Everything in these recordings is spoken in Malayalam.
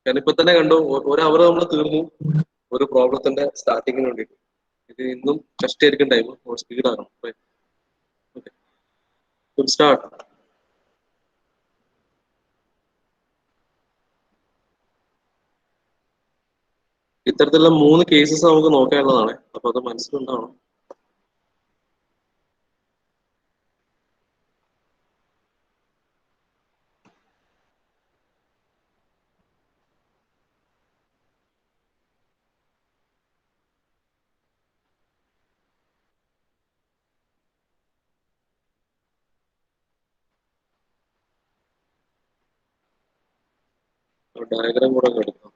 കാരണം ഇപ്പൊ തന്നെ കണ്ടു ഒരു അവർ നമ്മൾ തീർന്നു ഒരു പ്രോബ്ലത്തിന്റെ സ്റ്റാർട്ടിങ്ങിന് വേണ്ടിയിട്ട്. ഇത് ഇന്നും കഷ്ടായിരിക്കും ടൈം, സ്പീഡാണ്. സ്റ്റാർട്ട്. ഇത്തരത്തിലുള്ള 3 കേസസ് നമുക്ക് നോക്കാനുള്ളതാണ്. അപ്പൊ അത് മനസ്സിലുണ്ടാവണം. ഡയഗ്രാം കൂടെ എടുക്കാം.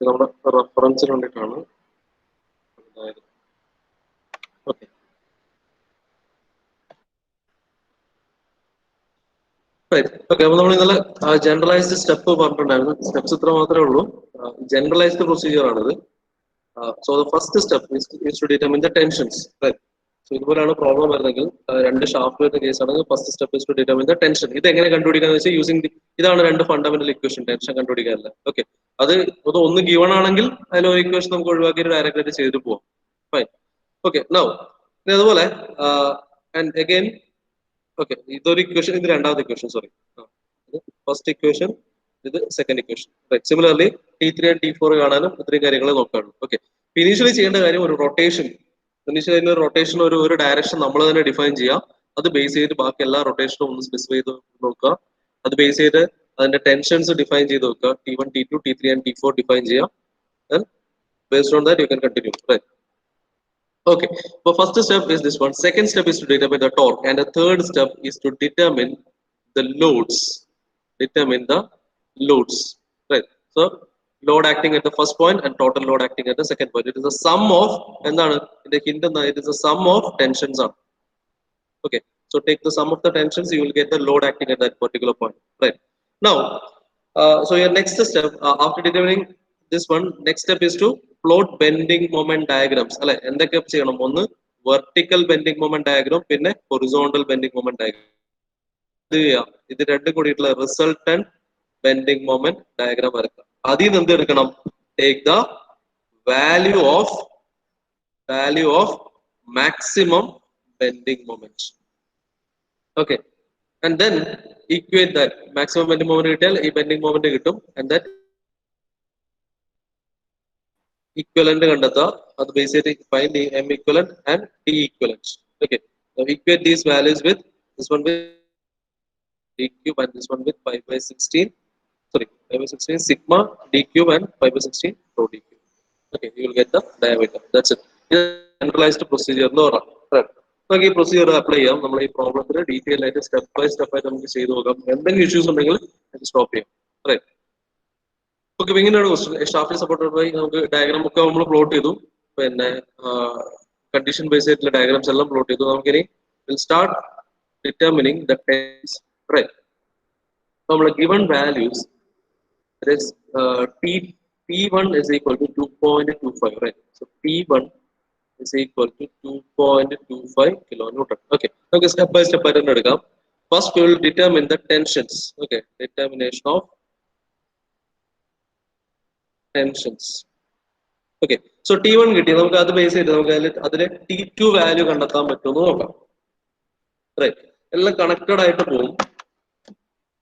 നമ്മുടെ റെഫറൻസിന് വേണ്ടിയിട്ടാണ്. Okay, okay. അപ്പൊ നമ്മൾ ഇന്നലെ ജനറലൈസ്ഡ് സ്റ്റെപ്പ് പറഞ്ഞിട്ടുണ്ടായിരുന്നു. സ്റ്റെപ്സ് ഇത്ര മാത്രമേ ഉള്ളൂ. ജനറലൈസ്ഡ് പ്രൊസീജിയർ ആണിത്. So the first step is to determine the tensions. So ഇതുപോലെയാണ് പ്രോബ്ലം വരുന്നെങ്കിൽ, 2 ഷാഫ്റ്റ് വരുന്ന കേസ് ആണെങ്കിൽ first step is to determine the tension. ഇത് എങ്ങനെ കണ്ടുപിടിക്കാന്ന് വെച്ചാൽ യൂസിങ് ഇതാണ് 2 ഫണ്ടമെന്റൽ ഇക്വേഷൻ ടെൻഷൻ കണ്ടുപിടിക്കാനല്ല. ഓക്കെ, അത് ഒന്ന് ഗിവൺ ആണെങ്കിൽ അതിൽ ഒരു ഇക്വേഷൻ നമുക്ക് ഒഴിവാക്കി ഡയറക്റ്റ് ആയിട്ട് ചെയ്തു പോവാം. ഫൈൻ. ഓക്കെ, നൗ അതുപോലെ ആൻഡ് അഗൈൻ. ഓക്കെ, ഇതൊരു ഇക്വേഷൻ, ഇത് രണ്ടാമത്തെ ഇക്വേഷൻ. സോറി, ഫസ്റ്റ് ഇക്വേഷൻ, ഇത് second equation. Similarly T3 and T4 കാണാനും ഇത്രയും കാര്യങ്ങൾ നോക്കാനുള്ളൂ. ഓക്കെ, ഇനീഷ്യലി ചെയ്യേണ്ട കാര്യം ഒരു റൊട്ടേഷൻ. ഇനീഷ്യലി ഒരു റൊട്ടേഷൻ ഒരു ഡയറക്ഷൻ നമ്മൾ തന്നെ ഡിഫൈൻ ചെയ്യാം. അത് ബേസ് ചെയ്ത് ബാക്കി എല്ലാ റൊട്ടേഷനും ഒന്ന് സ്പെസിഫൈ ചെയ്ത് നോക്കുക. അത് ബേസ് ചെയ്ത് അതിന്റെ ടെൻഷൻസ് ഡിഫൈൻ ചെയ്ത് നോക്കുക. T1, T2, T3 and T4 define ചെയ്യാം. Based on that you can continue. Right. Okay, so first step is this one. Second step is to determine the torque, and the third step is to determine the loads. Determine the loads. Right. So load acting at the first point and total load acting at the second point. It is a sum of, in the hint, it is a sum of tensions on. Okay, so take the sum of the tensions, you will get the load acting at that particular point. Right. Now, so your next step after determining this one, next step is to plot bending moment diagrams. അല്ലെ, എന്തൊക്കെ ചെയ്യണം? ഒന്ന് വെർട്ടിക്കൽ ബെൻഡിങ് മൊമെന്റ് ഡയഗ്രാം, പിന്നെ ഹൊറിസോണ്ടൽ ബെൻഡിങ് മൊമെന്റ് ഡയഗ്രാം. ഇത് രണ്ടും കൂടിയിട്ടുള്ള റിസൾട്ടന്റ് ബെൻഡിങ് മൊമെന്റ് ഡയഗ്രാം വരക്കാം. അതിൽ നിന്ന് എന്ത് എടുക്കണം? Take the value of maximum bending moment. Okay, and then equate that maximum bending moment കിട്ടിയാൽ ഈ bending moment കിട്ടും, and that equivalent കണ്ടെത്തുക. അത് ബേസ് ചെയ്ത് find the M equivalent and T equivalent. Okay, so equate these values with this one with d cube and this one with 5/16. Sorry, 5/16 sigma d cube and 5/16 rho d cube. Okay, you will get the diameter. That's it. Generalized procedure എന്ന് പറയാം. നമുക്ക് ഈ പ്രൊസീജിയർ അപ്ലൈ ചെയ്യാം. നമ്മൾ ഈ പ്രോബ്ലത്തിന് ഡീറ്റെയിൽ ആയിട്ട് സ്റ്റെപ്പ് ബൈ സ്റ്റെപ്പ് ആയിട്ട് നമുക്ക് ചെയ്ത് നോക്കാം. എന്തെങ്കിലും ഇഷ്യൂസ് ഉണ്ടെങ്കിൽ സ്റ്റോപ്പ് ചെയ്യാം. റൈറ്റ്. ഓക്കെ, ഇങ്ങനെയാണ് ക്വസ്റ്റ്യൻ. ഷാഫ്റ്റ് സപ്പോർട്ടഡ് ബൈ, നമുക്ക് ഡയഗ്രാം ഒക്കെ നമ്മൾ പ്ലോട്ട് ചെയ്തു. പിന്നെ കണ്ടീഷൻ ബേസ് ആയിട്ടുള്ള ഡയഗ്രാംസ് എല്ലാം പ്ലോട്ട് ചെയ്തു. നമുക്കിനി start determining the tens. Right. നമ്മൾ given values T1 is equal to 2.25. Right. So T1 is equal to 2.25 kilonewton. Okay, okay, step by step pattern എടുക്കാം. First we will determine the tensions. Okay, determination of tensions. Okay, so T1 കിട്ടി. നമുക്ക് അത് ബേസ് ചെയ്ത് നമുക്ക് അതിലെ T2 വാല്യൂ കണ്ടെത്താൻ പറ്റുമെന്ന് നോക്കാം. റൈറ്റ്, എല്ലാം കണക്റ്റഡ് ആയിട്ട് പോകും.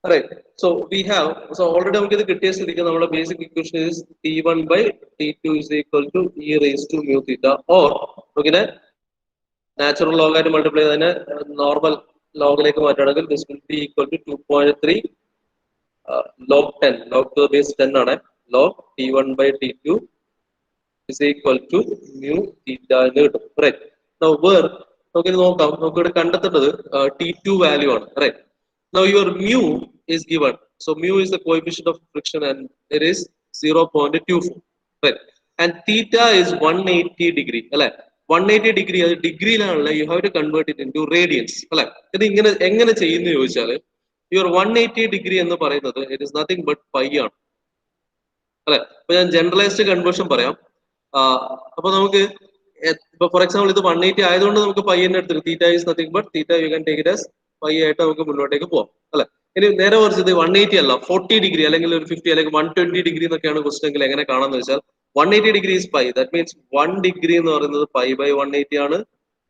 Right, so we have, so already നമുക്ക് ഇത് കിട്ടിയ സ്ഥിതിക്ക് നമ്മുടെ basic equation is T1 by T2 is equal to e raised to mu theta, or നമുക്കിനെ natural log ആയിട്ട് മൾട്ടിപ്ലൈ ചെയ്തതിനെ നോർമൽ ലോഗിലേക്ക് മാറ്റുകയാണെങ്കിൽ this will be equal to 2.3 log 10, log to the base 10 ആണ് log T1 by T2 is equal to mu theta എന്ന് കിട്ടും. Right. Now where നമുക്ക് നോക്കാം, നമുക്ക് ഇവിടെ കണ്ടെത്തേണ്ടത് T2 വാല്യൂ ആണ്. Right. Now your mu is given. So mu is the coefficient of friction and it is 0.24. Right. And theta is 180 degree. അല്ലെ 180 ഡിഗ്രി, അത് ഡിഗ്രിയിലാണല്ലേ, you have to convert it into radians. അല്ലെ ഇത് ഇങ്ങനെ എങ്ങനെ ചെയ്യുന്നു ചോദിച്ചാൽ യുവർ 180 ഡിഗ്രി എന്ന് പറയുന്നത് it is nothing but pi ആണ്. അല്ലെ അപ്പൊ ഞാൻ ജനറലൈസ്ഡ് കൺവേർഷൻ പറയാം. അപ്പൊ നമുക്ക് ഇപ്പൊ ഫോർ എക്സാമ്പിൾ ഇത് 180 ആയതുകൊണ്ട് നമുക്ക് പൈ തന്നെ എടുത്തിട്ട് theta is nothing but theta you can take it as pi ആയിട്ട് നമുക്ക് മുന്നോട്ടേക്ക് പോവാം. അല്ലെ ഇനി നേരെ മറിച്ചത് 180 അല്ല 40 ഡിഗ്രി അല്ലെങ്കിൽ ഒരു 50 അല്ലെങ്കിൽ 120 ഡിഗ്രി എന്നൊക്കെയാണ് ക്വസ്റ്റൻ എങ്കിൽ എങ്ങനെ കാണാന്ന് വെച്ചാൽ 180 degree is pi. That means 1 degree എന്ന് പറയുന്നത് pi by 180 ആണ്.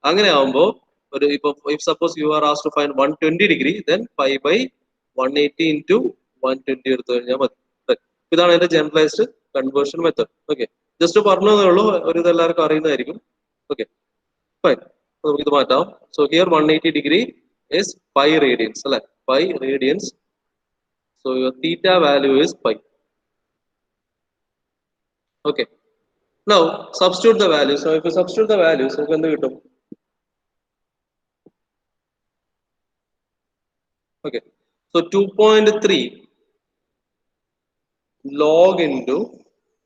അങ്ങനെ ആവുമ്പോൾ ഒരു ഇപ്പൊ if suppose you are asked to find 120 degree then pi by 180 into 120 എടുത്തു കഴിഞ്ഞാൽ മതി. ഇതാണ് എന്റെ generalised conversion method. Okay, just പറഞ്ഞതേ ഉള്ളൂ, ഒരു ഇതെല്ലാവർക്കും അറിയുന്നതായിരിക്കും. ഓക്കെ ഫൈൻ, നമുക്ക് ഇത് മാറ്റാം. So here 180 degree is pi radians അല്ലെ, pi radians. So your theta value is pi. Okay, now substitute the values. So if you substitute the values, നമുക്ക് എന്ത് കിട്ടും? Okay, so 2.3 log into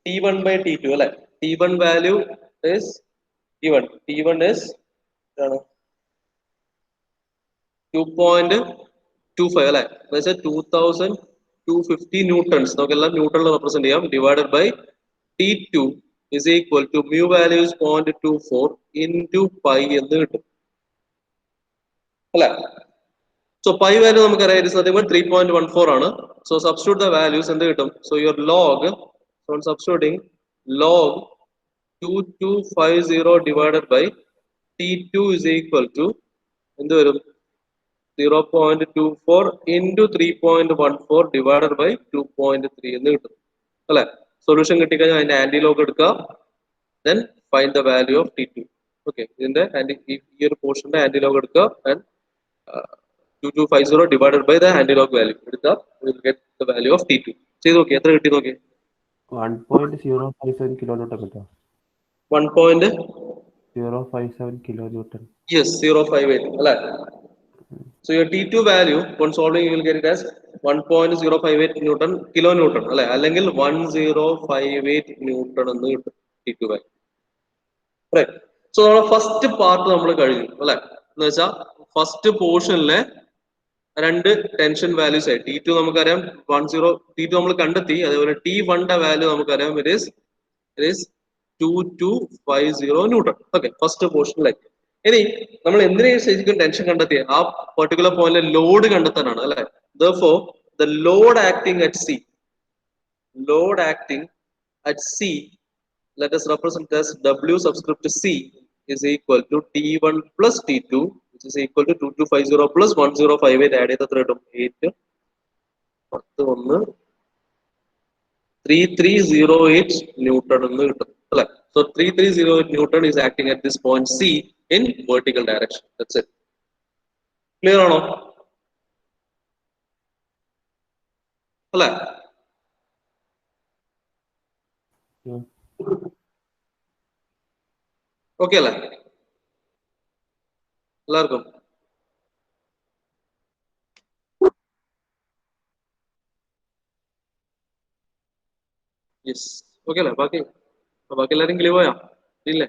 T1 by T2 അല്ലെ. T1 value is given. T1 is 2.25 അല്ലെ, എന്നുവെച്ചാൽ 2250 ന്യൂട്ടൺസ്, നമുക്കെല്ലാം ന്യൂട്ടണിൽ റെപ്രസെന്റ് ചെയ്യാം, divided by T2 is equal to mu value is 0.24 into pi എന്ന് കിട്ടും അല്ലെ. So pi value നമുക്കറിയാം it is nothing but 3.14 ആണ്. So substitute the values എന്ത് കിട്ടും? So your log, so on substituting log 2250 divided by T2 is equal to എന്ത് വരും? 0.24 into 3.14 divided by 2.3 എന്ന് കിട്ടും അല്ലെ. സൊല്യൂഷൻ കിട്ടിക്കഴിഞ്ഞാൽ അതിന്റെ ആന്റി ലോഗ് എടുക്കുക, then find the value of T2. Okay, ഇതിന്റെ ഈ ഒരു പോർഷന്റെ ആന്റി ലോഗ് എടുക്കുക and 2250 divided by the anti log value എടുക്കുക, we will get the value of T2. ചെയ്ത് നോക്കി എത്ര കിട്ടി നോക്കി. 1.057 kilonewton കിട്ടും. 1.057 kilonewton. Yes, 058 അല്ലേ. So your T2 value when solving you will get it as 1.058 Newton kilonewton അല്ലെ, അല്ലെങ്കിൽ 1058 Newton എന്ന് കിട്ടും T2 value. Right. So നമ്മുടെ ഫസ്റ്റ് പാർട്ട് നമ്മൾ കഴിഞ്ഞു അല്ലെ, എന്ന് വെച്ചാൽ ഫസ്റ്റ് പോർഷനിലെ രണ്ട് ടെൻഷൻ വാല്യൂസ് ആയി T2 നമുക്കറിയാം 10, T2 നമ്മൾ കണ്ടെത്തി, അതേപോലെ T1ന്റെ വാല്യൂ നമുക്കറിയാം it is 2250 newton. Okay, first പോർഷനിലായി. ഇനി നമ്മൾ എന്തിനാണ് ശരിക്കും ടെൻഷൻ കണ്ടെത്തിയ ആ പെർട്ടിക്കുലർ പോയിന്റിലെ ലോഡ് കണ്ടെത്താനാണ് അല്ലെ. Therefore the load acting at C, load acting at C, let us represent as W subscript C is equal to T1 plus T2 which is equal to 2250 plus 1058 add ചെയ്ത് എത്ര കിട്ടും? 8 10 1 3308 ന്യൂട്ടൺ എന്ന് കിട്ടും അല്ലെ. So 3308 Newton is acting at this point C in vertical direction. That's it. Clear ആണോ അല്ലെ? ഓക്കെ അല്ലേ എല്ലാവർക്കും? യെസ്, ഓക്കെ അല്ലേ? ബാക്കി എല്ലാവരും ക്ലിയർ പോയാ ഇല്ലേ?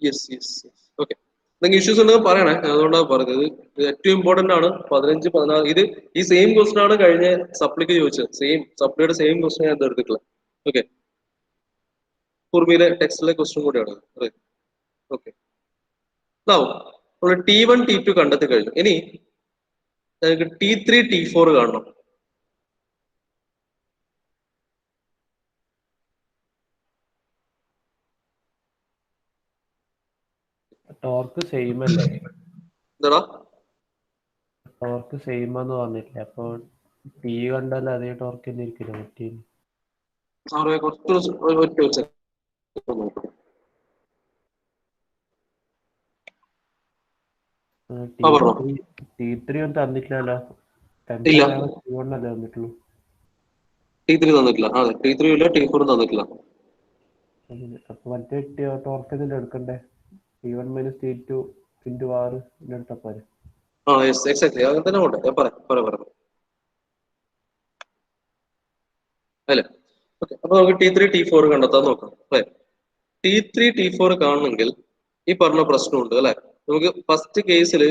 Yes yes yes, okay. നിങ്ങൾക്ക് ഇഷ്യൂസ് ഉണ്ടെങ്കിൽ പറയണേ, അതുകൊണ്ടാണ് പറഞ്ഞത്. ഇത് ഏറ്റവും ഇമ്പോർട്ടന്റ് ആണ്. 15, 16 ഇത് ഈ സെയിം ക്വസ്റ്റൻ ആണ് കഴിഞ്ഞ സപ്ലിക്ക് ചോദിച്ചത്. സെയിം സപ്ലിയുടെ സെയിം ക്വസ്റ്റൻ ഞാൻ എടുത്തിട്ടില്ല. ഓക്കെ, കുർമിയിലെ ടെക്സ്റ്റിലെ ക്വസ്റ്റൻ കൂടിയാണ്. ഓക്കെ, നമ്മൾ T1 T2 കണ്ടെത്തി കഴിഞ്ഞു. ഇനി നമുക്ക് T3 T4 കാണണം. ടോർക്ക് സെയിം അല്ലേ? എന്താടാ ടോർക്ക് സെയിം ആന്ന് പറഞ്ഞിട്ടില്ല, അപ്പൊ ടി കണ്ടാൽ അതേ ടോർക്ക് തന്നെ ഇരിക്കില്ല മറ്റേ. കുറച്ച് T3 ഒന്നും തന്നിട്ടില്ലല്ലോ, ടെൻഷൻ അല്ലേ തന്നിട്ടുള്ളൂ. T3 തന്നിട്ടില്ല. അതെ, T3 ഇല്ല, T4 തന്നിട്ടില്ല. അങ്ങനെ അപ്പൊ മറ്റേ ടോർക്ക് തന്നെ എടുക്കണ്ടേ? T1 മൈനസ് T2 ഇൻറ്റു ആറ് എടുത്തപ്പോരെ? യെസ് എക്സാക്ട്ലി അങ്ങനെ തന്നെ പോട്ടെ. ഞാൻ പറയാം അല്ലേ. ഓക്കെ, അപ്പൊ നമുക്ക് T3 T4 കണ്ടെത്താൻ നോക്കാം അല്ലേ. T3 T4 കാണണമെങ്കിൽ ഈ പറഞ്ഞ പ്രശ്നമുണ്ട് അല്ലെ. നമുക്ക് ഫസ്റ്റ് കേസിൽ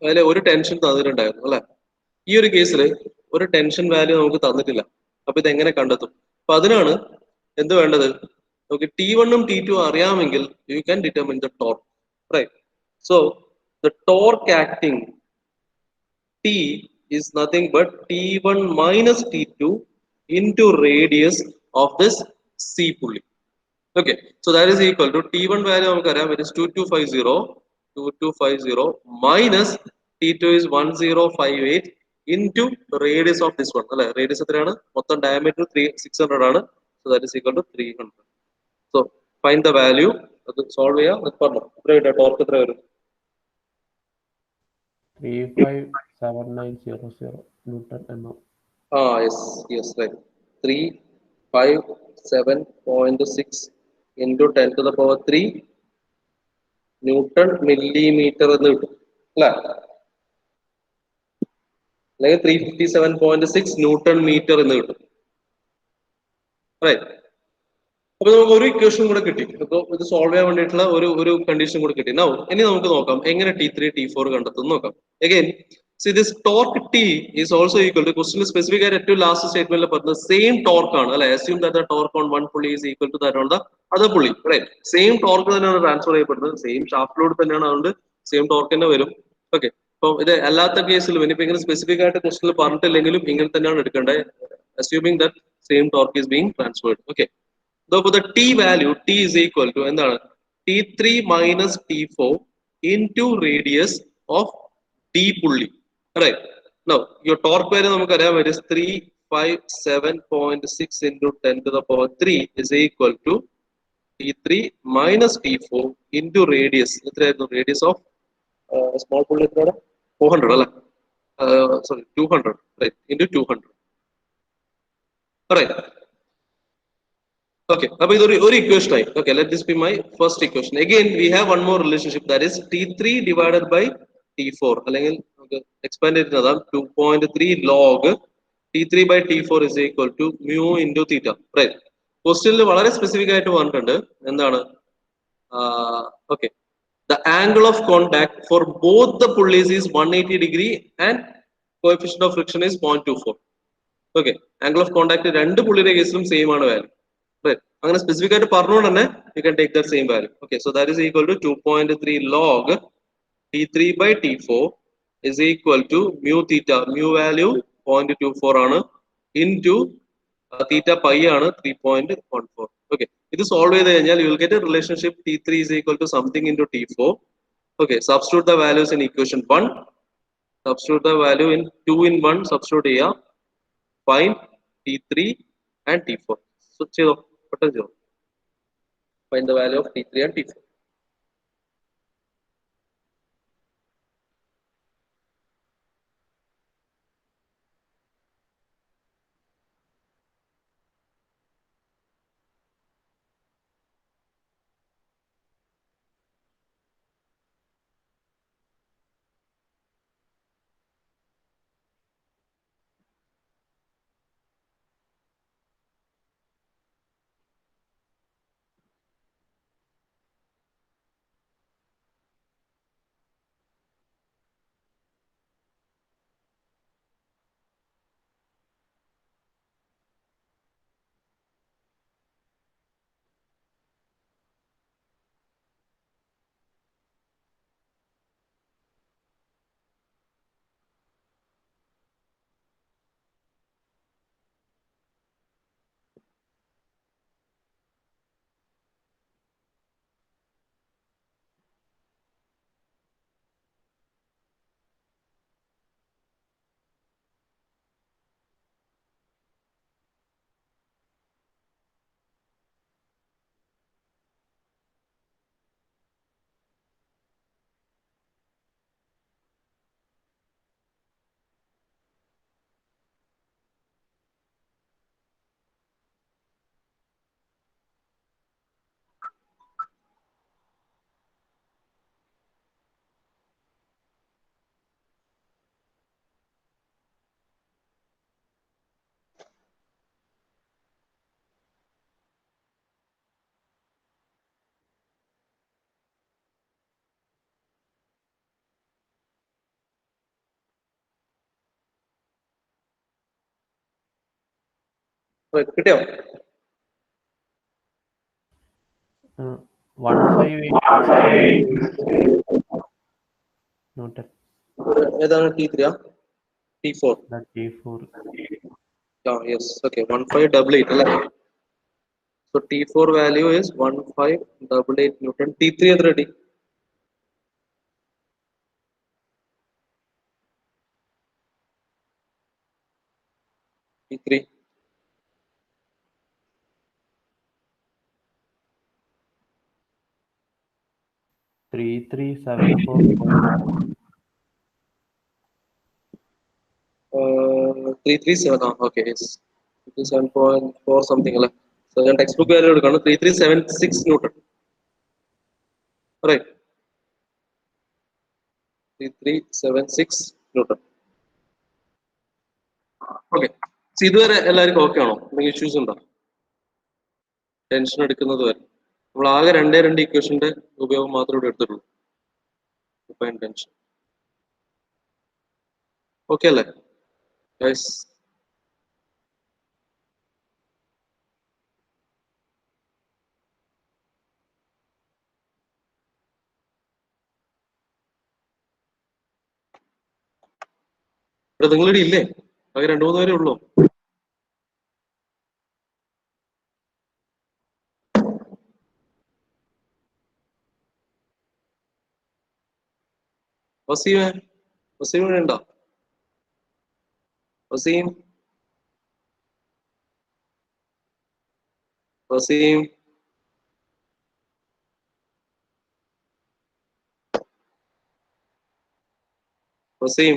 അതിലെ ഒരു ടെൻഷൻ തന്നിട്ടുണ്ടായിരുന്നു അല്ലെ. ഈ ഒരു കേസിൽ ഒരു ടെൻഷൻ വാല്യൂ നമുക്ക് തന്നിട്ടില്ല. അപ്പൊ ഇത് എങ്ങനെ കണ്ടെത്തും? അപ്പൊ അതിനാണ് എന്ത് വേണ്ടത്? നമുക്ക് T1ഉം T2 അറിയാമെങ്കിൽ you can determine the torque, right. So the torque acting T is nothing but T1 minus T2 into radius of this C pulley. Okay, so that is equal to T1 value നമുക്കറിയാം, it is 2250 minus T2 is 1058 into radius of this one അല്ലെ. റേഡിയസ് എത്രയാണ്? മൊത്തം ഡയമീറ്റർ 600 ആണ്. So that is equal to 300. So find the value. അത് സോൾവ് ചെയ്യാം. പറഞ്ഞു എത്ര വരും? ടോർക്ക് എത്ര വരും? 357900 ന്യൂട്ടൺ എണ്ണം. Yes, right. 357.6 into 10 to the power 3 newton millimeter എന്ന് കിട്ടും അല്ലെ. അല്ലെങ്കിൽ 357.6 ന്യൂട്ടൺ മീറ്റർ എന്ന് കിട്ടും, റൈറ്റ്. അപ്പൊ നമുക്ക് ഒരു ഇക്വേഷൻ കൂടെ കിട്ടി. അപ്പൊ ഇത് സോൾവ് ചെയ്യാൻ വേണ്ടിയിട്ടുള്ള ഒരു കണ്ടീഷൻ കൂടെ കിട്ടി. ഇനി നമുക്ക് നോക്കാം എങ്ങനെ T3 T4 കണ്ടെത്തും നോക്കാം. Again see this torque T is also equal to question specific ആയിട്ട് ഏറ്റവും ലാസ്റ്റ് സ്റ്റേറ്റ്മെന്റിൽ പറഞ്ഞത് സെയിം ടോർക്ക് ആണ് അല്ലെ. assume that the torque on one pulley is equal to that on the other pulley, right. Same torque തന്നെയാണ് ട്രാൻസ്ഫർ ചെയ്യപ്പെടുന്നത്, സെയിം ഷാഫ്റ്റിലൂടെ തന്നെയാണ്, അതുകൊണ്ട് സെയിം ടോർക്ക് തന്നെ വരും. ഓക്കെ, അപ്പൊ ഇത് അല്ലാത്ത കേസിലും ഇനിയിപ്പോ ഇങ്ങനെ സ്പെസിഫിക് ആയിട്ട് ക്വസ്റ്റിൽ പറഞ്ഞിട്ടില്ലെങ്കിലും ഇങ്ങനെ തന്നെയാണ് എടുക്കേണ്ടത്, assuming that same torque is being transferred. Okay, so for the T value, T is equal to എന്താണ്? T3 minus T4 into radius of D pulley. Right. Now, your torque value നമുക്കറിയാം, it is 357.6 into 10 to the power 3 is equal to T3 minus T4 into radius. എത്രയായിരുന്നു? Radius of small pulley എത്രയാണ്? 400 അല്ലേ. Sorry, 200, right, into 200. Right. Okay, അപ്പൊ ഇതൊരു ഇക്വേഷൻ ആയി. Okay, let this be my first equation. Again, we have one more relationship, that is T3 divided by T4. അല്ലെങ്കിൽ നമുക്ക് expand ചെയ്തിരുന്നതാണ് 2.3 log T3 by T4 is equal to mu into theta. Right. ക്വസ്റ്റ്യനിൽ വളരെ സ്പെസിഫിക് ആയിട്ട് പറഞ്ഞിട്ടുണ്ട് എന്താണ്? Okay, the angle of contact for both the pulleys is 180 degree and coefficient of friction is 0.24. Okay, angle of contact രണ്ട് പുള്ളിയുടെ കേസിലും സെയിം ആണ് വാല്യൂ. Right. അങ്ങനെ സ്പെസിഫിക് ആയിട്ട് പറഞ്ഞുകൊണ്ട് തന്നെ you can take that same value. Okay, so that is equal to 2.3 log T3 by T4 is equal to mu theta. Mu value 0.24 ആണ് into theta pi ആണ് 3.14. Okay, ഇത് സോൾവ് ചെയ്ത് കഴിഞ്ഞാൽ you will get a relationship T3 is equal to something into T4. Okay, substitute the values in equation 1, substitute the value in 2 in 1, substitute ചെയ്യാം, find T3 and T4. So ചെയ്തോ, പെട്ടെന്ന് ചെയ്തോ. Find the value of T3 and T4. കിട്ടിയോ? 1586 ന്യൂട്ടൺ. ഏതാണ് T3? T4? T4. Yes. Okay. 1588. അല്ലേ? So T4 value is 1588 Newton. T3 എത്ര കിട്ടി? T3 3374. 337. Okay. Yes. 337.4 something അല്ലേ? So ഞാൻ ടെക്സ്റ്റ് ബുക്ക് വാല്യൂ എടുക്കണം. 3376 Newton. Right. 3376 Newton. ഓക്കെ. ഇതുവരെ എല്ലാവർക്കും ഓക്കെ ആണോ? എന്തെങ്കിലും ഇഷ്യൂസ് ഉണ്ടോ? ടെൻഷൻ എടുക്കുന്നത് വരെ നമ്മൾ ആകെ രണ്ട് ഇക്വേഷന്റെ ഉപയോഗം മാത്രമേ ഇവിടെ എടുത്തിട്ടുള്ളൂ. ടെൻഷൻ ഓക്കെ അല്ലേ? ഗൈസ് ഇവിടെ നിങ്ങളിവിടെ ഇല്ലേ? ആകെ 2-3 പേരേ ഉള്ളൂ. വസീം ഇവിടെ ഉണ്ടോ? വസീം വസീം വസീം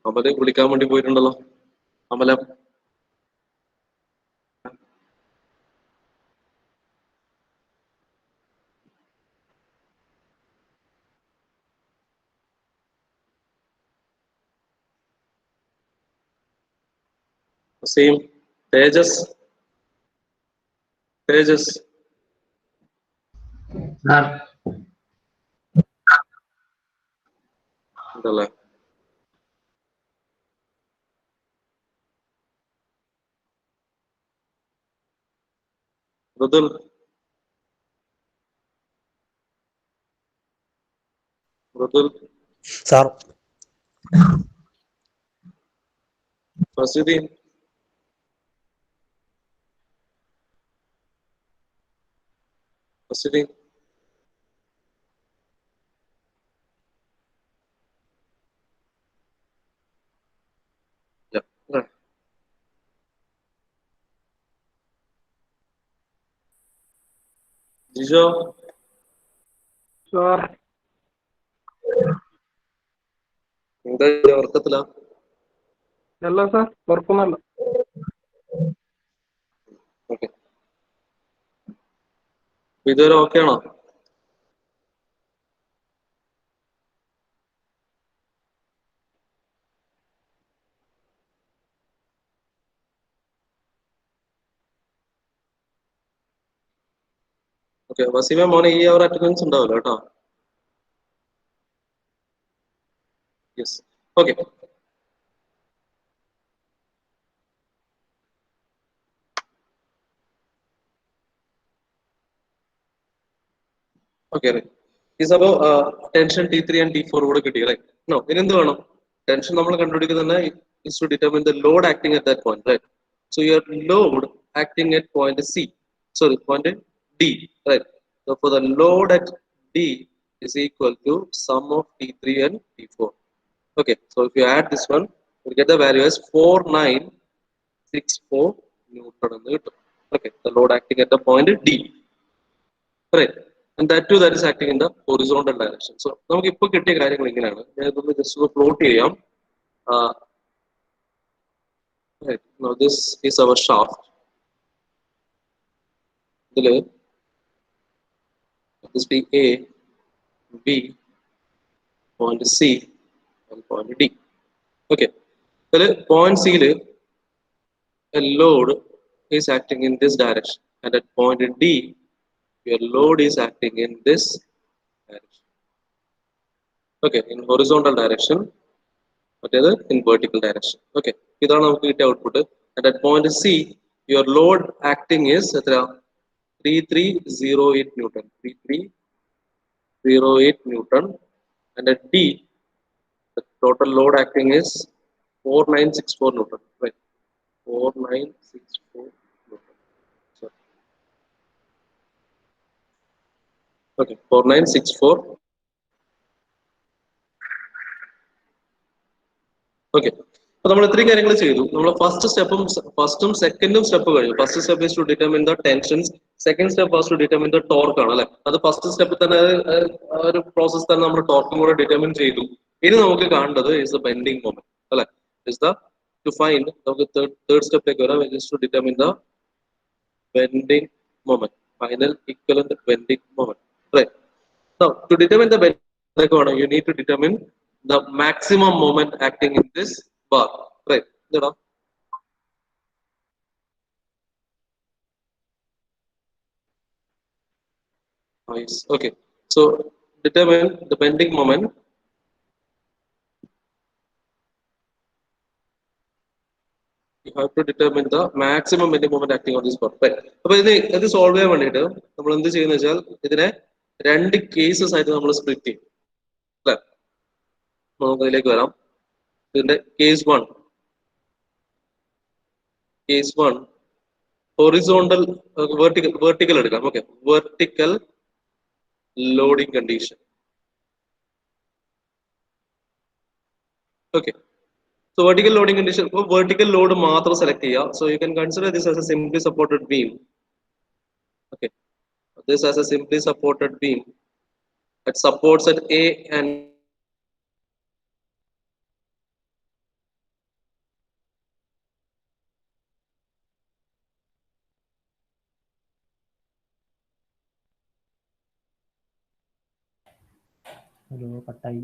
അമലെ വിളിക്കാൻ വേണ്ടി പോയിട്ടുണ്ടല്ലോ. അമല വസീം തേജസ് ഉണ്ടല്ലേ? മൃദുൽ സാർ ഫസീദീൻ ജിജോ എന്താ ഉറക്കത്തിലാ? അല്ല സാർ, ഉറക്കൊന്നല്ല. ഓക്കെ. ഇതുവരെ ഓക്കെ ആണോ? ഓക്കെ. വസീമ മോനെ ഈ അവർ അറ്റൻഡൻസ് ഉണ്ടാവില്ല കേട്ടോ. യെസ്. ഓക്കെ. ഓക്കെ. ഇസപ്പോ ടെൻഷൻ T3 ആൻഡ് T4 കൂടെ കിട്ടി അല്ലേ? നോ, ഇനെന്ത് വേണം? ടെൻഷൻ നമ്മൾ കണ്ടുപിടിക്കുന്നത് is to determine the load acting at that point, right? So your load acting at point point D, right? So for the load at D is equal to sum of T3 and T4. Okay, so if you add this one, you get the value as 4964 Newton. Okay, the load acting at the point D, right? And that too, that is acting in the horizontal direction. So നമുക്ക് ഇപ്പോൾ കിട്ടിയ കാര്യങ്ങൾ ഇങ്ങനെയാണ്. ഞാൻ ഇതൊന്ന് ജസ്റ്റ് ഒന്ന് പ്ലോട്ട് ചെയ്യാം. Right. Now this is our shaft. This be A, B, point C, and point D. Okay. So point C, a load is acting in this direction, and at point D, your load is acting in this direction. Okay, in horizontal direction, whatever in vertical direction. Okay, ഇതാണ് നമുക്ക് കിട്ടിയ output. And at point C, your load acting is 3308 Newton. 3308 Newton. And at D, the total load acting is 4964 Newton. Right, 4964 Newton. Sorry. Okay, 4964. Okay. അപ്പോൾ നമ്മൾ ഇത്രയും കാര്യങ്ങൾ ചെയ്തു. നമ്മൾ ഫസ്റ്റും സെക്കൻഡും സ്റ്റെപ്പ് കഴിഞ്ഞു. First step is to determine the tensions, second step was to determine the torque ആണ് അല്ലെ. അത് ഫസ്റ്റ് സ്റ്റെപ്പിൽ തന്നെ ഒരു പ്രോസസ് തന്നെ നമ്മൾ ടോർക്കും കൂടെ ഡിറ്റർമിൻ ചെയ്തു. ഇനി നമുക്ക് കാണേണ്ടത് ഇസ് ദ ബെൻഡിങ് മൊമെന്റ് അല്ലെ. ഇസ് ദ ടു ഫൈൻഡ് നമുക്ക് തേർഡ് സ്റ്റെപ്പിലേക്ക് വരാം. Is to determine the bending moment, final equivalent bending moment. Right. Now, to determine the bending moment, you need to determine the maximum moment acting in this bar. Right. Nice. Okay. So, determine the bending moment. You have to determine the maximum bending moment acting on this bar. Right. അപ്പോൾ ഇത് സോൾവ് ചെയ്യാൻ വേണ്ടിയിട്ട് നമ്മൾ എന്ത് ചെയ്യുന്ന വെച്ചാൽ ഇതിനെ രണ്ട് കേസസ് ആയിട്ട് നമ്മൾ സ്പ്ലിറ്റ് ചെയ്യും അല്ലെ. നമുക്ക് അതിലേക്ക് വരാം. ഇതിന്റെ കേസ് വൺ ഹൊറിസോണ്ടൽ വെർട്ടിക്കൽ എടുക്കാം. Okay, vertical loading condition. Okay, so vertical loading condition, vertical load മാത്രം സെലക്ട് ചെയ്യുക. So you can consider this as a simply supported beam. Okay, this as a simply supported beam that supports at A and hello, കട്ടായി.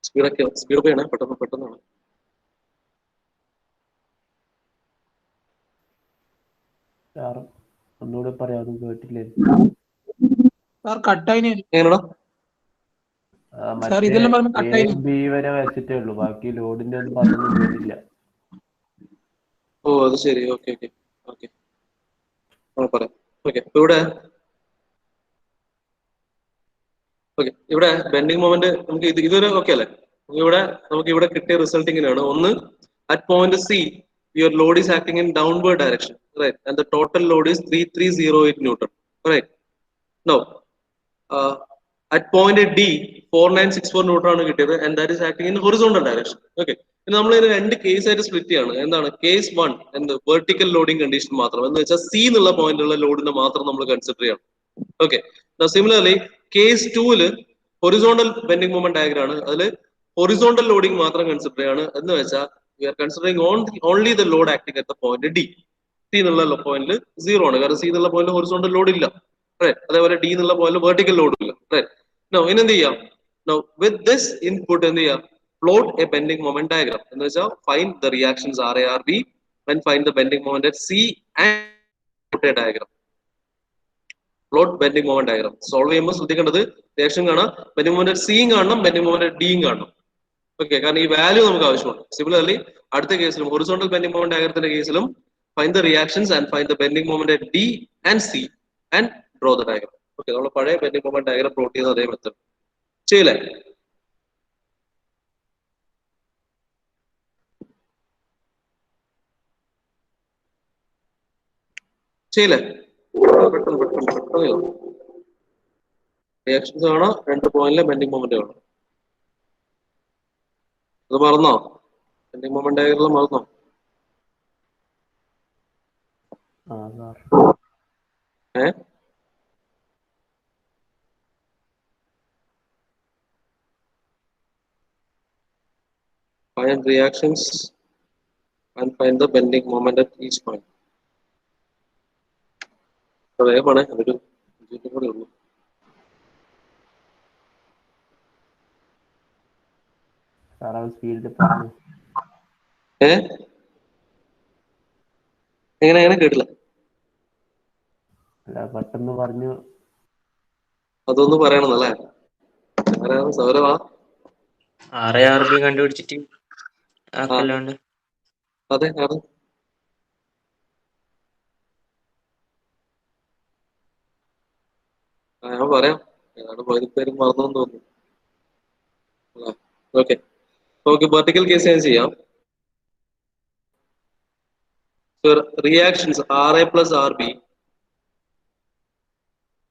സ്പീഡ് ചെയ്യണേ, പെട്ടെന്നാണ്. ഒന്നുകൂടെ പറയാം, അതും കേട്ടില്ലേ. സാർ കട്ടായിന് എങ്ങനെയാണോ? സാർ മറ്റേ ഇതെല്ലാം പറഞ്ഞ എ കട്ടായിന്. ബി വരെ വെച്ചിട്ടേ ഉള്ളൂ, ബാക്കി ലോഡിന്റെ ഒന്നും പറഞ്ഞൊന്നും കേട്ടില്ല. ഓ അത് ശരി. ഓക്കെ ഓക്കെ ഓക്കെ പറയാം. ഓക്കെ ഇവിടെ ഓക്കെ ഇവിടെ ബെൻഡിങ് മൊമെന്റ് നമുക്ക് ഇതൊരു ഓക്കെ അല്ലേ? നമുക്ക് ഇവിടെ കിട്ടിയ റിസൾട്ട് ഇങ്ങനെയാണ്. ഒന്ന്, at point C your load is acting in downward direction, right, and the total load is 3308 newton, right. Now at point D 4964 newton ആണ് കിട്ടിയത്, and that is acting in horizontal direction. Okay, ഇനി നമ്മൾ ഇതിന് രണ്ട് കേസ് ആയിട്ട് സ്പ്ലിറ്റ് ചെയ്യാണ്. എന്താണ് കേസ് 1? എന്ത് വെർട്ടിക്കൽ ലോഡിംഗ് കണ്ടീഷൻ മാത്രം, എന്ന് വെച്ചാൽ സി എന്നുള്ള പോയിന്റിലുള്ള ലോഡിനെ മാത്രം നമ്മൾ കൺസിഡർ ചെയ്യണം. ഓക്കെ, സിമിലർലി കേസ് 2-ല് ഹൊറിസോണ്ടൽ ബെൻഡിങ് മൊമെന്റ് ഡയഗ്രം ആണ്. അതിൽ ഹൊറിസോണ്ടൽ ലോഡിംഗ് മാത്രം കൺസിഡർ ചെയ്യാണ്. എന്ന് വെച്ചാൽ we are considering only the load acting at the point D. C എന്നുള്ള പോയിന്റിൽ 0 ആണ്, കാരണം സി എന്നുള്ള പോയിന്റിൽ ഹൊറിസോണ്ടൽ ലോഡ് ഇല്ല. അതേപോലെ ഡി എന്നുള്ള പോയിന്റിൽ വെർട്ടിക്കൽ ലോഡ് ഇല്ല. നോ ഇനി എന്ത് ചെയ്യാം? നോ വിത്ത് ദിസ് ഇൻപുട്ട് എന്ത് ചെയ്യാം? Plot a bending moment diagram. എന്ന് വെച്ചാൽ find the reactions R A R B and find the bending moment at C and diagram. Plot bending moment diagram solve ചെയ്യുമ്പോൾ ശ്രദ്ധിക്കേണ്ടത് റിയാക്ഷൻ കാണാം, ബെൻഡിങ് മൊമെന്റ് സിയും കാണണം, ബെൻഡിങ് മൊമെന്റ് ഡിയും കാണണം. ഓക്കെ, കാരണം ഈ വാല്യൂ നമുക്ക് ആവശ്യമുണ്ട്. സിമിലർലി അടുത്ത കേസിലും ഹൊറിസോണ്ടൽ ബെൻഡിങ് മൊമെന്റ് ഡയഗ്രത്തിന്റെ കേസിലും find the reactions and find the bending moment at D and C and draw the diagram. Okay, നമ്മൾ പഴയ ബെൻഡിങ് മൊമെന്റ് ഡയഗ്രാം പ്ലോട്ട് ചെയ്യുന്ന അതേ മെത്തേഡ് ചെയ്യില്ലേ? പെട്ടെന്ന് റിയാക്ഷൻസ് കാണാം, രണ്ട് പോയിന്റിലെ ബെൻഡിങ് മൊമെന്റ് കാണാം. അത് മറന്നോ? ബെൻഡിങ് മൊമെന്റ് ഡയഗ്രം മറന്നോ? Find reactions and find the bending moment at each point. വേഗമാണ്, അതൊരു കൂടെ ഉള്ളൂ. എങ്ങനെ കേട്ടില്ല? പെട്ടെന്ന് പറഞ്ഞു. അതൊന്ന് പറയണമെന്നല്ലേ? സൗരവാ RARB കണ്ടുപിടിച്ചിട്ട് ആക്കല്ലാണ്ട്. അതെ അതെ, ഞാൻ പറയാം. ഏതാണ് പോയത്, പേര് മറന്നു തോന്നുന്നു. ഓക്കെ ഓക്കെ, വെർട്ടിക്കൽ കേസ് ഞാൻ ചെയ്യാം. Reactions RA plus RB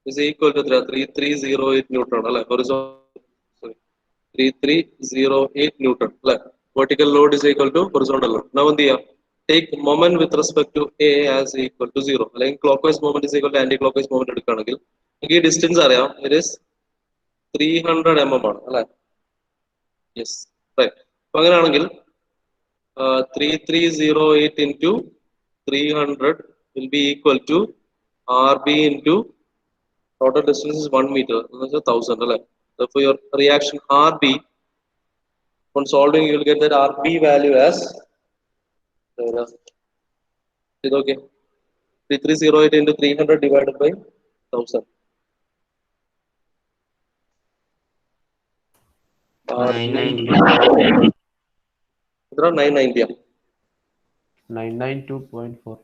is equal to 3308 Newton അല്ലെ? 3308 Newton അല്ലെ? Vertical load is equal to horizontal load. Now എന്ത് ചെയ്യാം? Take moment with respect to A as equal to 0. അല്ലെങ്കിൽ clockwise moment is equal to anti-clockwise moment എടുക്കുകയാണെങ്കിൽ നമുക്ക് ഈ ഡിസ്റ്റൻസ് അറിയാം. It is 300 mm ആണ് അല്ലെ? Yes, right. അപ്പൊ അങ്ങനെയാണെങ്കിൽ 3308 into 300 will be equal to RB into total distance is 1 meter, 1000 അല്ലെ? Therefore your reaction RB on solving you will get that RB value as ഇത് okay, 3308 into 300 divided by 1000. 990. 992.4.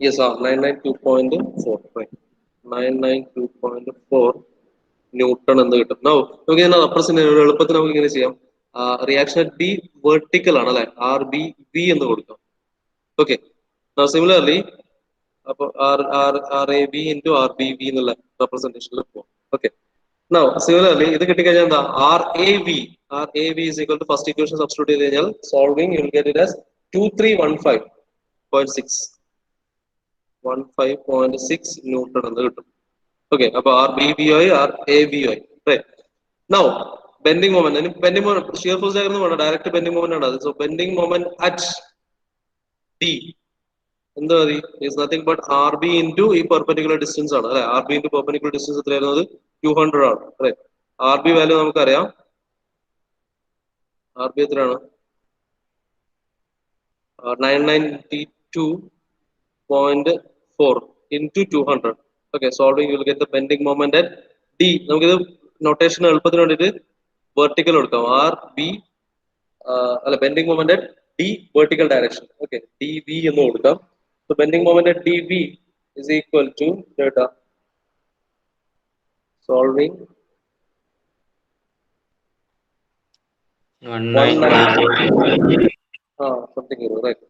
Yes, 992.4. Right. 992.4 newton എന്ന് കിട്ടും. നമുക്ക് ഇതിനെ റെപ്രസെന്റ് ചെയ്യാൻ എളുപ്പത്തിൽ നമുക്ക് ഇങ്ങനെ ചെയ്യാം. റിയാക്ഷൻ ബി വെർട്ടിക്കൽ ആണ് അല്ലെ? RBV എന്ന് കൊടുക്കാം. ഓക്കെ, സിമിലർലി അപ്പൊ RAV into RBV എന്നുള്ള റെപ്രസെന്റേഷനിൽ പോകും. ഓക്കെ, സിമിലർലി ഇത് കിട്ടിക്കഴിഞ്ഞാൽ എന്താ? RAV is equal to first equation substitute ചെയ്ത് കഴിഞ്ഞാൽ solving you will get it as 2315.6 newton എന്ന് കിട്ടും. ഓക്കെ, അപ്പൊ RBVI RAVI. Now bending moment, bending moment shear force diagram വേണം, ഡയറക്റ്റ് ബെൻഡിങ് മൊമെന്റ് ആണ് അത്. So bending moment at D എന്താ മതി? Is nothing but RB into ഈ പെർപെൻഡിക്കുലർ ഡിസ്റ്റൻസ് ആണ് അല്ലെ? RB into പെർപെൻഡിക്കുലർ ഡിസ്റ്റൻസ് എത്രയായിരുന്നത്? 200 ആണ് അല്ലെ? RB വാല്യൂ നമുക്കറിയാം. RB എത്രയാണ്? 992.4 4 into 200. Okay, solving you will get the bending moment at D. നമുക്കിത് നൊട്ടേഷൻ എളുപ്പത്തിന് വേണ്ടിയിട്ട് വെർട്ടിക്കൽ കൊടുക്കാം. ആർ ബി അല്ല bending moment at D vertical direction. Okay, DV എന്ന് കൊടുക്കാം. So bending moment at DV is equal to data solving 1988. something here, right?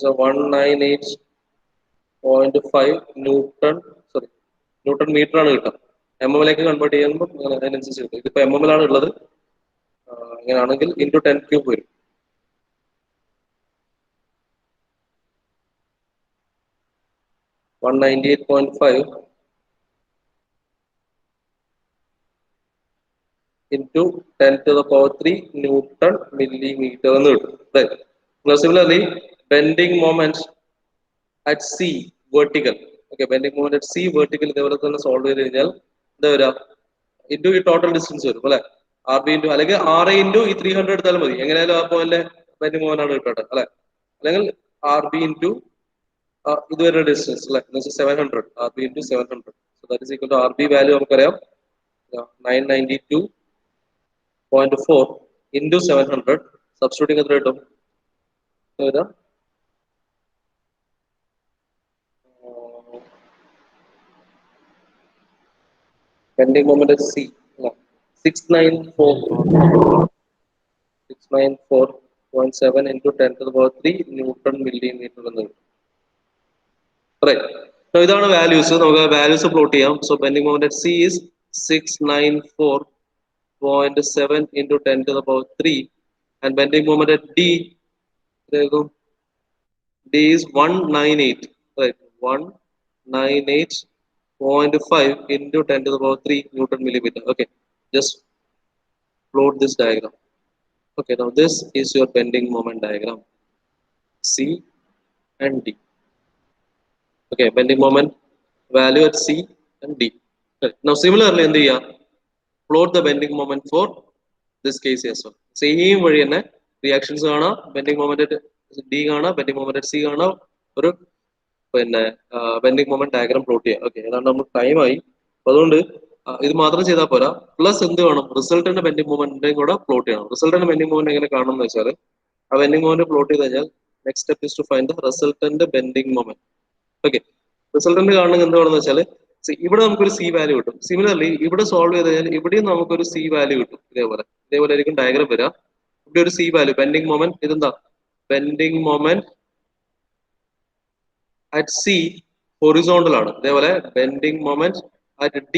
So 198.5 newton sorry newton metre ആണ് കിട്ടുക. MM-ലേക്ക് കൺവേർട്ട് ചെയ്യുമ്പോൾ അതിനനുസരിച്ച് കിട്ടും. ഇതിപ്പോ MM-ലാണ് ഉള്ളത്. അങ്ങനെയാണെങ്കിൽ ഇൻറ്റു 10 ക്യൂബ് വരും. $198.5 into 10 to the power 3 Newton millimeter എന്ന് കിട്ടും. Right. Now similarly, bending moment at C vertical. Okay, bending moment at C vertical ഇതേപോലെ തന്നെ സോൾവ് ചെയ്ത് കഴിഞ്ഞാൽ എന്താ വരിക? ഇൻറ്റു ഈ ടോട്ടൽ ഡിസ്റ്റൻസ് വരും അല്ലെ? RB ഇൻറ്റു അല്ലെങ്കിൽ RA ഇൻറ്റു ഈ 300 എടുത്താലും മതി. എങ്ങനെയാലും ആ പോയിന്റ് ബെൻഡിങ് മൊമെന്റ് ആണ് കിട്ടട്ടെ അല്ലെ? അല്ലെങ്കിൽ RB ഇൻറ്റു ഇതുവരെ ഡിസ്റ്റൻസ് അല്ലെ? 700 RB into 700. So that is equal to RB value നമുക്കറിയാം 992.4 into 700. Substituting എത്ര കിട്ടും? Bending moment at C 694.7 into 10 to the power 3 Newton millimeter എന്ന് കിട്ടും. Right. So ഇതാണ് വാല്യൂസ്. നമുക്ക് വാല്യൂസ് പ്ലോട്ട് ചെയ്യാം. So bending moment at C is 694.7 into 10 to the power 3 and bending moment at D is 198, right? 198.5 into 10 to the power 3 Newton millimeter. Okay, just plot this diagram. Okay, now this is your bending moment diagram, C and D. Okay, bending moment value at C and D. Right. Now similarly in the plot the bending moment for this case as well. Same വഴി തന്നെ reactions കാണാം, bending moment at D കാണാം, bending moment at C കാണാം, ഒരു പിന്നെ bending moment diagram plot ചെയ്യാം. ഓക്കെ, ഏതാണ്ട് നമ്മൾ ടൈം ആയി. അപ്പൊ അതുകൊണ്ട് ഇത് മാത്രം ചെയ്താൽ പോരാ, പ്ലസ് എന്ത് വേണം? റിസൾട്ടന്റ് ബെൻഡിങ് മൊമെന്റിന്റെയും കൂടെ പ്ലോട്ട് ചെയ്യണം. റിസൾട്ടന്റ് ബെൻഡിങ് മൊമെന്റ് എങ്ങനെ കാണണം എന്ന് വെച്ചാൽ ആ ബെൻഡിങ് മൊമെന്റ് പ്ലോട്ട് ചെയ്ത് കഴിഞ്ഞാൽ next step is to find the resultant bending moment. Okay, resultant കാണണമെങ്കിൽ എന്ത് വേണമെന്ന് വെച്ചാൽ ഇവിടെ നമുക്കൊരു സി വാല്യൂ കിട്ടും. സിമിലർലി ഇവിടെ സോൾവ് ചെയ്ത് കഴിഞ്ഞാൽ ഇവിടെയും നമുക്കൊരു സി വാല്യൂ കിട്ടും. ഇതേപോലെ ആയിരിക്കും ഡയഗ്രാം വരിക. ഇവിടെ ഒരു സി വാല്യൂ ബെൻഡിങ് മൊമെന്റ് ഇതെന്താ? Bending moment at C horizontal ആണ്. ഇതേപോലെ bending moment at D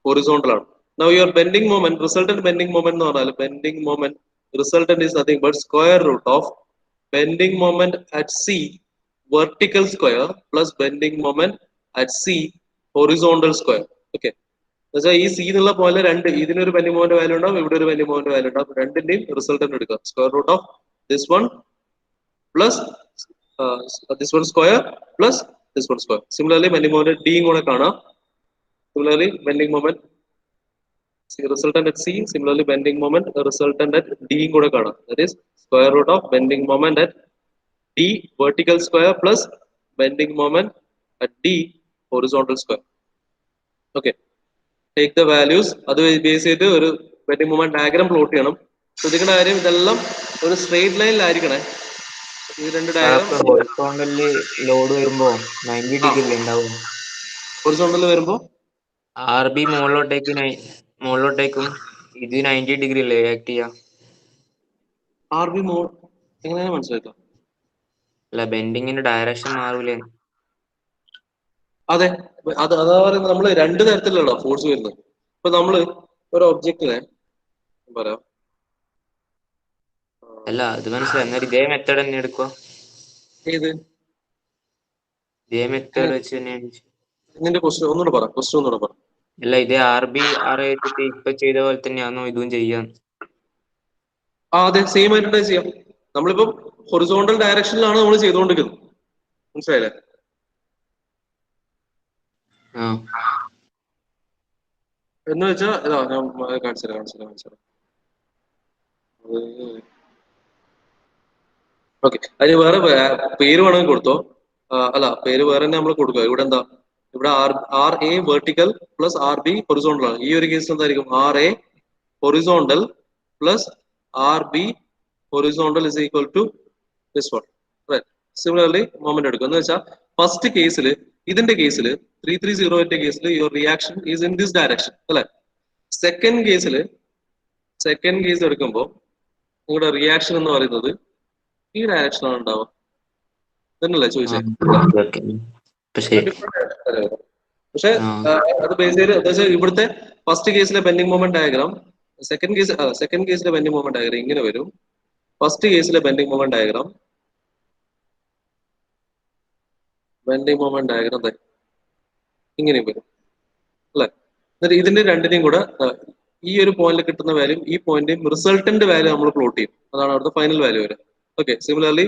horizontal ആണ്. Now your bending moment, resultant bending moment എന്ന് പറഞ്ഞാൽ bending moment resultant is nothing but square root of bending moment at C vertical square plus bending moment at C horizontal square. Okay, എന്നുവെച്ചാൽ ഈ സി എന്നുള്ള പോലെ രണ്ട് ഇതിനൊരു bending moment വാല്യൂ ഉണ്ടാവും, ഇവിടെ ഒരു bending moment വാല്യൂ ഉണ്ടാവും. രണ്ടിന്റെയും റിസൾട്ടന്റ് എടുക്കുക. Square root of this one plus this one square plus this one square. Similarly bending moment D കൂടെ കാണാം. Similarly bending moment resultant at C, similarly bending moment resultant at D കൂടെ കാണാം. That is square root of bending moment at D vertical square plus bending moment at D horizontal square. Okay, take the values. അത് ബേസ് ചെയ്തിട്ട് ഒരു bending moment diagram പ്ലോട്ട് ചെയ്യണം. ശ്രദ്ധിക്കേണ്ട കാര്യം ഇതെല്ലാം ഒരു സ്ട്രെയിറ്റ് ലൈനിലായിരിക്കണേ. ഈ രണ്ട് ഡയഗ്രാം ഹൊറിസോണ്ടലില് ലോഡ് വരുമ്പോ 90 ഡിഗ്രി അല്ലേ ഉണ്ടാവും? ഹൊറിസോണ്ടൽ വരുമ്പോ RB മുകളിലോട്ടേക്കും ഇത് 90 ഡിഗ്രി അല്ലേ റിയാക്ട് ചെയ്യാ? RB എങ്ങനെയാണ് മനസ്സിലാക്കുക? അല്ല, ബെൻഡിങ്ങിന്റെ ഡയറക്ഷൻ മാറൂലേ? അതെ, അതാ പറയുന്നത്. നമ്മള് രണ്ട് തരത്തിലുള്ള ഫോഴ്സ് വരുന്നത്. ഇപ്പൊ നമ്മള് ഒരു ഒബ്ജക്റ്റിനെ പറയാം, അല്ല അത് മനസ്സിലായി. എന്നാലും ഇതേ മെത്തേഡ് തന്നെ എടുക്കുക. ഏത് ഇതേ മെത്തേഡ് വെച്ച് തന്നെയാണ്. ഇതിന്റെ ക്വസ്റ്റ്യൻ ഒന്നുകൂടെ പറ. അല്ല, ഇതേ RB വെച്ചിട്ട് ഇപ്പൊ ചെയ്ത പോലെ തന്നെയാണോ ഇതും ചെയ്യാൻ? അതെ, സെയിം ആയിട്ട് ചെയ്യാം. നമ്മളിപ്പം ഹൊറിസോണ്ടൽ ഡയറക്ഷനിലാണ് നമ്മൾ ചെയ്തുകൊണ്ടിരിക്കുന്നത്. മനസ്സിലായില്ലേ? എന്ന് വെച്ചാ ഞാൻ കാണിച്ചുതരാം. ഓക്കെ, അതിന് വേറെ പേര് വേണമെങ്കിൽ കൊടുത്തോ. അല്ല പേര് വേറെ തന്നെ നമ്മൾ കൊടുക്കുക. ഇവിടെ എന്താ, ഇവിടെ R A vertical plus R B horizontal ആണ്. ഈ ഒരു കേസിൽ എന്തായിരിക്കും, R A horizontal plus R B horizontal is equal to this one. Right. Similarly moment എടുക്കുക എന്ന് വെച്ചാൽ ഫസ്റ്റ് കേസിൽ, ഇതിന്റെ കേസിൽ 3308 കേസിൽ your reaction is in this direction അല്ലെ. സെക്കൻഡ് കേസ് എടുക്കുമ്പോൾ നിങ്ങളുടെ റിയാക്ഷൻ എന്ന് പറയുന്നത് ഈ ഡയറക്ഷനാണ് ഉണ്ടാവുക. തന്നെയല്ലേ ചോദിച്ചത്? പക്ഷെ അത് ബേസ് ചെയ്ത് എന്താ വെച്ചാൽ ഇവിടുത്തെ ഫസ്റ്റ് കേസിലെ ബെൻഡിങ് മൊമെന്റ് ഡയഗ്രാം, സെക്കൻഡ് കേസിലെ ബെൻഡിങ് മൊമെന്റ് ഡയഗ്രാം ഇങ്ങനെ വരും. ഫസ്റ്റ് കേസിലെ ബെൻഡിങ് മൊമെന്റ് ഡയഗ്രാം ഇങ്ങനെ വരും അല്ലെ. എന്നിട്ട് ഇതിന്റെ രണ്ടിനെയും കൂടെ ഈ ഒരു പോയിന്റിൽ കിട്ടുന്ന വാല്യൂ ഈ പോയിന്റേയും റിസൾട്ടന്റ് വാല്യൂ നമ്മൾ പ്ലോട്ട് ചെയ്യും. അതാണ് അവിടുത്തെ ഫൈനൽ വാല്യൂ വരെ. ഓക്കെ. സിമിലർലി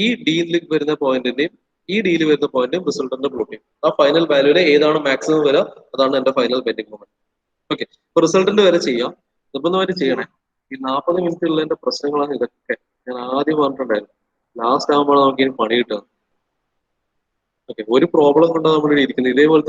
ഈ ഡിയിൽ വരുന്ന പോയിന്റിന്റെയും ഈ ഡിയിൽ വരുന്ന പോയിന്റും റിസൾട്ടന്റ് പ്ലോട്ട് ചെയ്യും. ആ ഫൈനൽ വാല്യൂടെ ഏതാണ് മാക്സിമം വരിക അതാണ് എന്റെ ഫൈനൽ ബെൻഡിങ് മൊമെന്റ്. ഓക്കെ. ഇപ്പൊ റിസൾട്ടന്റ് വരെ ചെയ്യാം, നിർബന്ധമായിട്ട് ചെയ്യണേ. ഈ 40 മിനിറ്റുള്ള പ്രശ്നങ്ങളാണ് ഇതൊക്കെ. ഞാൻ ആദ്യം പറഞ്ഞിട്ടുണ്ടായിരുന്നു, ലാസ്റ്റ് ആകുമ്പോൾ നമുക്ക് ഇനി പണി കിട്ടുക. ഓക്കെ. ഒരു പ്രോബ്ലം കൊണ്ടാണ് നമ്മൾ ഇരിക്കുന്നത്. ഇതേപോലത്തെ